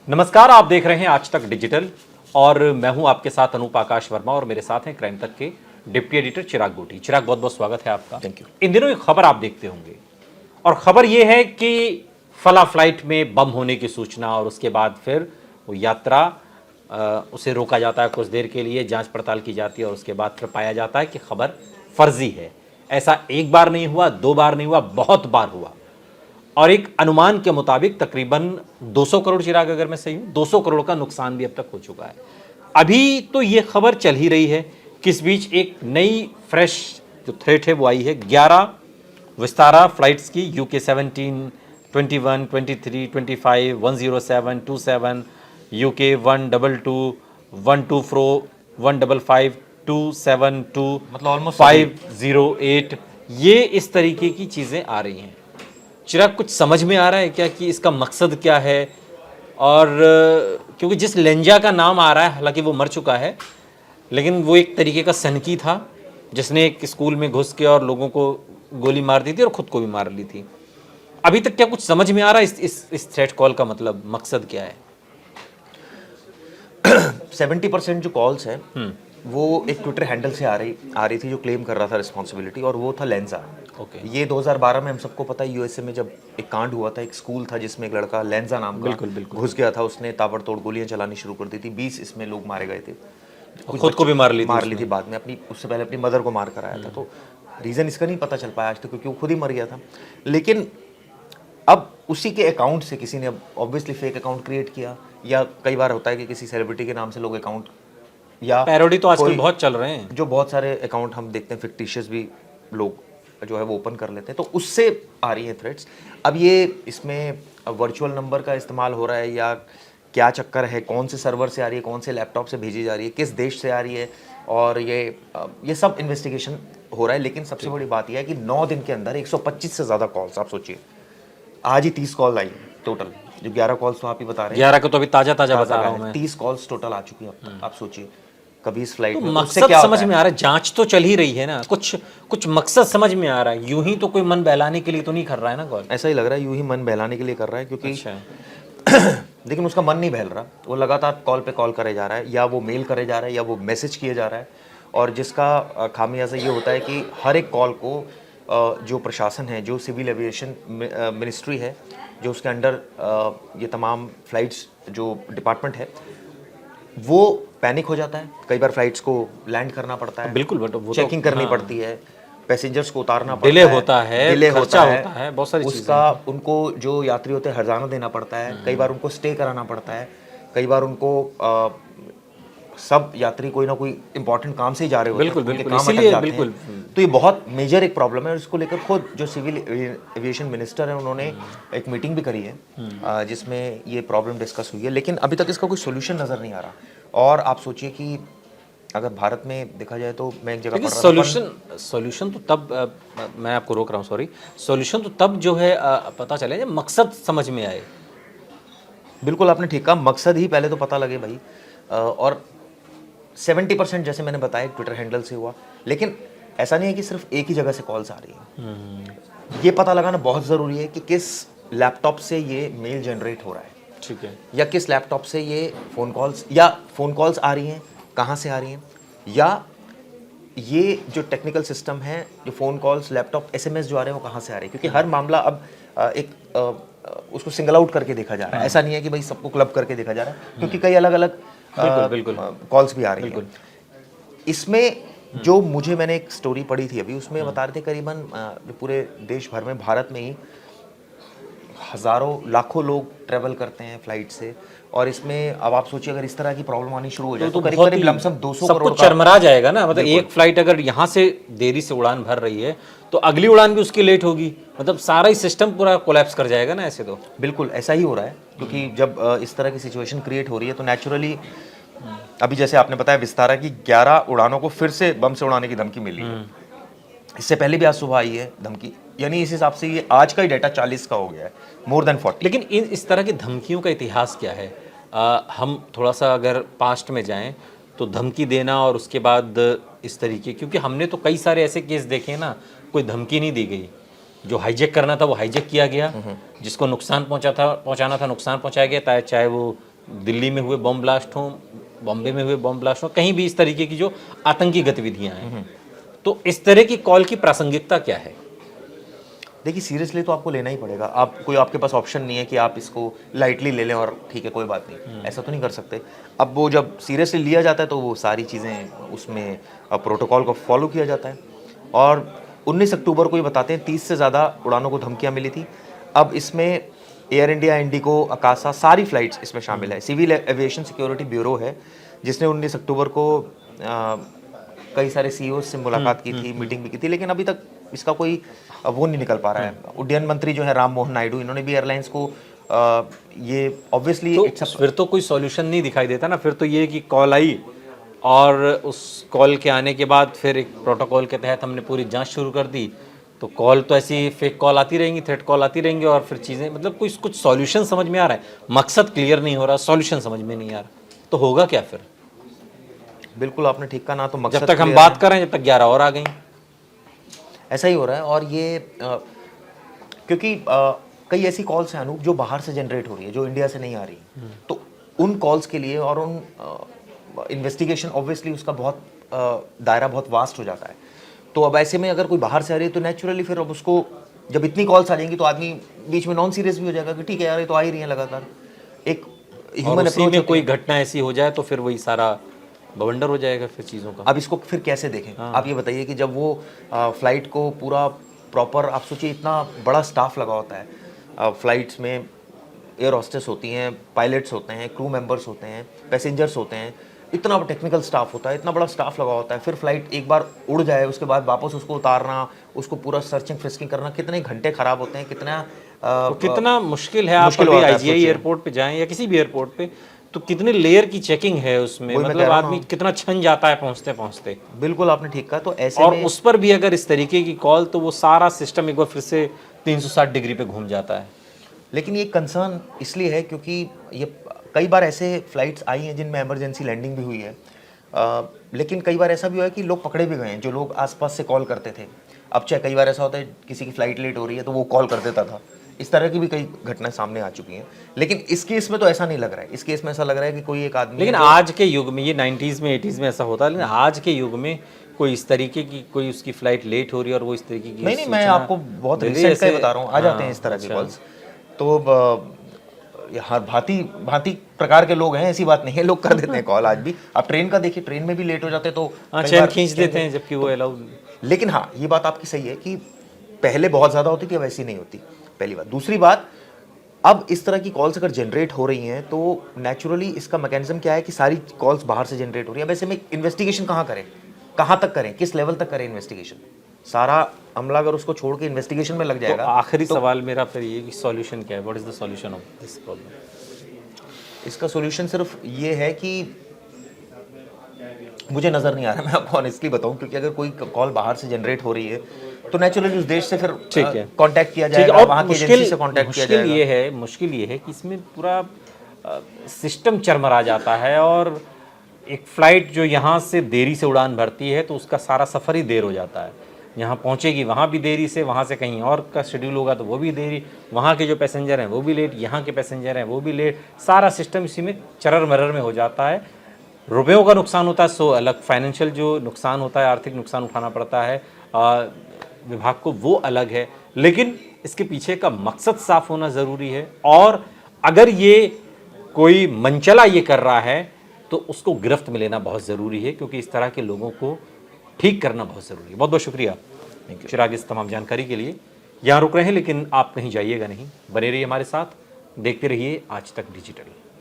नमस्कार, आप देख रहे हैं आज तक डिजिटल और मैं हूं आपके साथ अनूप आकाश वर्मा और मेरे साथ हैं क्राइम तक के डिप्टी एडिटर चिराग गोटी। चिराग, बहुत बहुत स्वागत है आपका। Thank you. इन दिनों एक खबर आप देखते होंगे और खबर यह है कि फला फ्लाइट में बम होने की सूचना और उसके बाद फिर वो यात्रा उसे रोका जाता है कुछ देर के लिए, जांच पड़ताल की जाती है और उसके बाद फिर पाया जाता है कि खबर फर्जी है। ऐसा एक बार नहीं हुआ, दो बार नहीं हुआ, बहुत बार हुआ और एक अनुमान के मुताबिक तकरीबन 200 करोड़, चिराग अगर मैं सही हूं, 200 करोड़ का नुकसान भी अब तक हो चुका है। अभी तो ये खबर चल ही रही है कि इस बीच एक नई फ्रेश जो थ्रेट है वो आई है 11 विस्तारा फ्लाइट्स की, UK 17, 21, 23, 25, 107, 27, UK 122, 124, 155, 272, मतलब ऑलमोस्ट 508, ये इस तरीके की चीज़ें आ रही हैं। चिराग, कुछ समझ में आ रहा है क्या कि इसका मकसद क्या है? और क्योंकि जिस लेंजा का नाम आ रहा है, हालांकि वो मर चुका है, लेकिन वो एक तरीके का सनकी था जिसने एक स्कूल में घुस के और लोगों को गोली मार दी थी और खुद को भी मार ली थी। अभी तक क्या कुछ समझ में आ रहा है इस थ्रेट कॉल का मतलब मकसद क्या है? 70% जो कॉल्स है वो एक ट्विटर हैंडल से आ रही थी जो क्लेम कर रहा था रिस्पॉन्सिबिलिटी, और वो था लेंजा। ओके। ये 2012 में हम सबको पता है, यूएसए में जब एक कांड हुआ था, एक स्कूल था जिसमें एक लड़का लेंजा नाम का घुस गया था, उसने ताबड़तोड़ गोलियां चलानी शुरू कर दी थी, 20 इसमें लोग मारे गए थे, खुद को भी मार ली थी बाद में, अपनी उससे पहले अपनी मदर को मार कर आया था। तो रीज़न इसका नहीं पता चल पाया आज तक, क्योंकि वो खुद ही मर गया था। लेकिन अब उसी के अकाउंट से किसी ने ऑब्वियसली फेक अकाउंट क्रिएट किया, या कई बार होता है कि किसी सेलिब्रिटी के नाम से लोग अकाउंट, या पैरोडी तो आजकल बहुत चल रहे हैं, जो बहुत सारे अकाउंट हम देखते हैं फिक्टिशियस भी लोग जो है वो ओपन कर लेते हैं, तो उससे आ रही है थ्रेट्स। अब ये इसमें वर्चुअल नंबर का इस्तेमाल हो रहा है या क्या चक्कर है, कौन से सर्वर से आ रही है, कौन से लैपटॉप से भेजी जा रही है, किस देश से आ रही है, और ये सब इन्वेस्टिगेशन हो रहा है। लेकिन सबसे बड़ी बात यह है कि 9 दिन के अंदर 125 से ज़्यादा कॉल्स, आप सोचिए, आज ही 30 कॉल आई टोटल, जो 11 कॉल्स तो आप ही बता रहे हैं, 11 को तो अभी ताज़ा बता रहा हूँ मैं। 30 कॉल्स टोटल आ चुकी है अब तक। आप सोचिए कभी इस फ्लाइट तो में मकसद समझ में आ रहा है, जांच तो चल ही रही है ना, कुछ मकसद समझ में आ रहा है। यूं ही तो कोई मन बहलाने के लिए तो नहीं कर रहा है ना कॉल? ऐसा ही लग रहा है, यूं ही मन बहलाने के लिए कर रहा है, क्योंकि अच्छा। लेकिन उसका मन नहीं बहल रहा, वो लगातार कॉल पे कॉल करे जा रहा है, या वो मेल करे जा रहा है, या वो मैसेज किए जा रहा है। और जिसका खामियाजा ये होता है कि हर एक कॉल को जो प्रशासन है, जो सिविल एविएशन मिनिस्ट्री है, जो उसके अंडर ये तमाम फ्लाइट्स जो डिपार्टमेंट है, वो पैनिक हो जाता है। कई बार फ्लाइट्स को लैंड करना पड़ता है, बिल्कुल, बट वो चेकिंग करनी पड़ती है, पैसेंजर्स को उतारना पड़ता डिले है, होता है, डिले खर्चा होता है, बहुत सारी उसका उनको जो यात्री होते हैं हर्जाना देना पड़ता है, कई बार उनको स्टे कराना पड़ता है, कई बार उनको सब यात्री कोई ना कोई इंपॉर्टेंट काम से ही जा रहे होते हैं, उनके काम अटक जाते हैं। तो ये बहुत मेजर एक प्रॉब्लम है, और इसको लेकर खुद जो सिविल एविएशन मिनिस्टर है उन्होंने एक मीटिंग भी करी है जिसमें ये प्रॉब्लम डिस्कस हुई है। लेकिन अभी तक इसका कोई सोल्यूशन नज़र नहीं आ रहा। और आप सोचिए कि अगर भारत में देखा जाए तो मैं एक जगह पढ़ रहा था, सॉल्यूशन तो तब मैं आपको रोक रहा हूँ, सॉरी, सॉल्यूशन तो तब जो है पता चले जब मकसद समझ में आए। बिल्कुल आपने ठीक कहा, मकसद ही पहले तो पता लगे भाई। और 70% जैसे मैंने बताया ट्विटर हैंडल से हुआ, लेकिन ऐसा नहीं है कि सिर्फ एक ही जगह से कॉल्स आ रही हैं। ये पता लगाना बहुत ज़रूरी है कि किस लैपटॉप से ये मेल जनरेट हो रहा है, ठीक है, या किस लैपटॉप से ये फ़ोन कॉल्स आ रही हैं, कहाँ से आ रही हैं, या ये जो टेक्निकल सिस्टम है, जो फ़ोन कॉल्स, लैपटॉप, SMS जो आ रहे हैं वो कहाँ से आ रहे हैं। क्योंकि हर मामला अब उसको सिंगल आउट करके देखा जा रहा है। ऐसा नहीं है कि भाई सबको क्लब करके देखा जा रहा है, क्योंकि कई अलग अलग कॉल्स भी आ रही हैं। इसमें जो मैंने एक स्टोरी पढ़ी थी अभी, उसमें बता रहे थे करीबन जो पूरे देश भर में, भारत में ही हज़ारों लाखों लोग ट्रैवल करते हैं फ्लाइट से, और इसमें अब आप सोचिए अगर इस तरह की प्रॉब्लम आनी शुरू हो जाए तो करीब करीब लमसम 200 करोड़ का चरमरा जाएगा ना। मतलब एक फ्लाइट अगर यहाँ से देरी से उड़ान भर रही है तो अगली उड़ान भी उसकी लेट होगी, मतलब सारा ही सिस्टम पूरा कोलैप्स कर जाएगा ना। ऐसे तो बिल्कुल ऐसा ही हो रहा है, क्योंकि जब इस तरह की सिचुएशन क्रिएट हो रही है तो नेचुरली, अभी जैसे आपने बताया विस्तारा की 11 उड़ानों को फिर से बम से उड़ाने की धमकी मिली है। इससे पहले भी आज सुबह आई है धमकी, यानी इस हिसाब से ये आज का ही डाटा 40 का हो गया है, मोर देन 40। लेकिन इस तरह की धमकियों का इतिहास क्या है? हम थोड़ा सा अगर पास्ट में जाएं तो धमकी देना और उसके बाद इस तरीके, क्योंकि हमने तो कई सारे ऐसे केस देखे हैं ना, कोई धमकी नहीं दी गई, जो हाईजेक करना था वो हाईजेक किया गया, जिसको नुकसान पहुंचाना था नुकसान पहुंचाया गया, चाहे वो दिल्ली में हुए बम ब्लास्ट हों, बॉम्बे में हुए बम ब्लास्ट हों, कहीं भी इस तरीके की जो आतंकी गतिविधियां हैं, तो इस तरह की कॉल की प्रासंगिकता क्या है? देखिए सीरियसली तो आपको लेना ही पड़ेगा। आप कोई आपके पास ऑप्शन नहीं है कि आप इसको लाइटली ले लें और ठीक है कोई बात नहीं, ऐसा तो नहीं कर सकते। अब वो जब सीरियसली लिया जाता है तो वो सारी चीज़ें उसमें प्रोटोकॉल को फॉलो किया जाता है। और 19 अक्टूबर को ये बताते हैं 30 से ज़्यादा उड़ानों को धमकियाँ मिली थी। अब इसमें एयर इंडिया, इंडिगो, अकासा सारी फ्लाइट्स इसमें शामिल है। सिविल एविएशन सिक्योरिटी ब्यूरो है जिसने 19 अक्टूबर को कई सारे सीईओ से मुलाकात की थी, मीटिंग भी की थी, लेकिन अभी तक इसका कोई वो नहीं निकल पा रहा है। उड्डयन मंत्री जो है राम मोहन नायडू, इन्होंने भी एयरलाइंस को ये ऑब्वियसली तो फिर तो कोई सॉल्यूशन नहीं दिखाई देता ना। फिर तो ये कि कॉल आई और उस कॉल के आने के बाद फिर एक प्रोटोकॉल के तहत हमने पूरी जांच शुरू कर दी, तो कॉल तो ऐसी फेक कॉल आती रहेंगी, थ्रेट कॉल आती रहेंगी और फिर चीज़ें मतलब कोई कुछ सॉल्यूशन समझ में आ रहा है, मकसद क्लियर नहीं हो रहा, सॉल्यूशन समझ में नहीं आ रहा, तो होगा क्या फिर? बिल्कुल आपने ठीक कहा ना, तो मकसद जब तक हम clear बात है। कर रहे हैं जब तक 11 और आ गई। ऐसा ही हो रहा है। और ये क्योंकि कई ऐसी कॉल्स हैं अनूप जो बाहर से जनरेट हो रही है, जो इंडिया से नहीं आ रही, तो उन कॉल्स के लिए और उन इन्वेस्टिगेशन ऑब्वियसली उसका बहुत दायरा बहुत वास्ट हो जाता है। तो अब ऐसे में अगर कोई बाहर से आ रही है तो नेचुरली फिर अब उसको जब इतनी कॉल्स आ जाएंगी तो आदमी बीच में नॉन सीरियस भी हो जाएगा कि ठीक है यार ये तो आ ही रही है लगातार। एक और ह्यूमन उसी अप्रोच में कोई घटना ऐसी हो जाए तो फिर वही सारा बवंडर हो जाएगा फिर चीज़ों का। अब इसको फिर कैसे देखें? आप ये बताइए कि जब वो फ्लाइट को पूरा प्रॉपर, आप सोचिए इतना बड़ा स्टाफ लगा होता है फ्लाइट्स में, एयर होस्टेस होती हैं, पायलट्स होते हैं, क्रू मेंबर्स होते हैं, पैसेंजर्स होते हैं, इतना टेक्निकल स्टाफ होता है, इतना बड़ा स्टाफ लगा होता है। फिर फ्लाइट एक बार उड़ जाए उसके बाद वापस उसको उतारना, उसको पूरा सर्चिंग फ्रिस्किंग करना, कितने घंटे खराब होते हैं, कितना तो कितना मुश्किल है। आप मुश्किल कभी होता है, आईजीआई सोचिए। एयरपोर्ट पे जाएं या किसी भी एयरपोर्ट पे, तो कितने लेयर की चेकिंग है उसमें, वही मैं मतलब कह रहा हूँ आदमी ना। कितना छन जाता है पहुंचते पहुंचते। बिल्कुल आपने ठीक कहा। तो ऐसे और में उस पर भी अगर इस तरीके की कॉल, तो वो सारा सिस्टम एक बार फिर से 360 डिग्री पे घूम जाता है। लेकिन ये कंसर्न इसलिए है क्योंकि ये कई बार ऐसे फ्लाइट्स आई हैं जिनमें इमरजेंसी लैंडिंग भी हुई है। लेकिन कई बार ऐसा भी हुआ है कि लोग पकड़े भी गए हैं जो लोग आसपास से कॉल करते थे। अब चाहे कई बार ऐसा होता है किसी की फ़्लाइट लेट हो रही है तो वो कॉल कर देता था। इस तरह की भी कई घटनाएं सामने आ चुकी हैं। लेकिन इस केस में तो ऐसा नहीं लग रहा है। इस केस में ऐसा लग रहा है कि कोई एक आदमी लेकिन है जो- आज के युग में, ये 90s में 80s में ऐसा होता है, लेकिन आज के युग में कोई इस तरीके की, कोई उसकी फ्लाइट लेट हो रही है और वो इस तरीके की नहीं मैं सूचना आपको बहुत दे दे, रिसेंट का ही ऐसे- बता रहा हूँ। आ जाते हैं हाँ, इस तरह की अच्छा। कॉल्स। तो ये हर भांति भांति प्रकार के लोग हैं, ऐसी बात नहीं है, लोग कर देते हैं कॉल आज भी। आप ट्रेन का देखिए, ट्रेन में भी लेट हो जाते हैं तो हाँ, कई चैन बार खींच चैन देते हैं जबकि वो अलाउड। लेकिन हाँ ये बात आपकी सही है कि पहले बहुत ज़्यादा होती थी, अब ऐसी नहीं होती, पहली बात। दूसरी बात, अब इस तरह की कॉल्स अगर जनरेट हो रही हैं तो नेचुरली इसका मैकेनिज्म क्या है कि सारी कॉल्स बाहर से जनरेट हो रही है। अब ऐसे में इन्वेस्टिगेशन कहाँ करें, कहाँ तक करें, किस लेवल तक करें इन्वेस्टिगेशन? सारा अमला अगर उसको छोड़ के इन्वेस्टिगेशन में लग तो जाएगा आखिरी सवाल मेरा फिर ये कि सॉल्यूशन क्या है? What is the solution of this problem? इसका सोल्यूशन सिर्फ ये है कि मुझे नज़र नहीं आ रहा, मैं आपको ऑनेस्टली बताऊं, क्योंकि अगर कोई कॉल बाहर से जनरेट हो रही है तो नेचुरली उस देश से फिर ठीक है। कांटेक्ट किया ठीक है, जाएगा, और वहाँ की एजेंसी से कांटेक्ट किया जाएगा। मुश्किल ये है कि इसमें पूरा सिस्टम चरमरा जाता है और एक फ्लाइट जो यहाँ से देरी से उड़ान भरती है तो उसका सारा सफ़र ही देर हो जाता है। यहाँ पहुँचेगी वहाँ भी देरी से, वहाँ से कहीं और का शेड्यूल होगा तो वो भी देरी, वहाँ के जो पैसेंजर हैं वो भी लेट, यहाँ के पैसेंजर हैं वो भी लेट, सारा सिस्टम इसी में चरर मरर में हो जाता है। रुपयों का नुकसान होता है सो अलग, फाइनेंशियल जो नुकसान होता है, आर्थिक नुकसान उठाना पड़ता है विभाग को, वो अलग है। लेकिन इसके पीछे का मकसद साफ होना ज़रूरी है और अगर ये कोई मनचला ये कर रहा है तो उसको गिरफ्त में लेना बहुत ज़रूरी है, क्योंकि इस तरह के लोगों को ठीक करना बहुत ज़रूरी है। बहुत बहुत शुक्रिया चिराग इस तमाम जानकारी के लिए। यहाँ रुक रहे हैं लेकिन आप कहीं जाइएगा नहीं, बने रहिए हमारे साथ, देखते रहिए आज तक डिजिटल।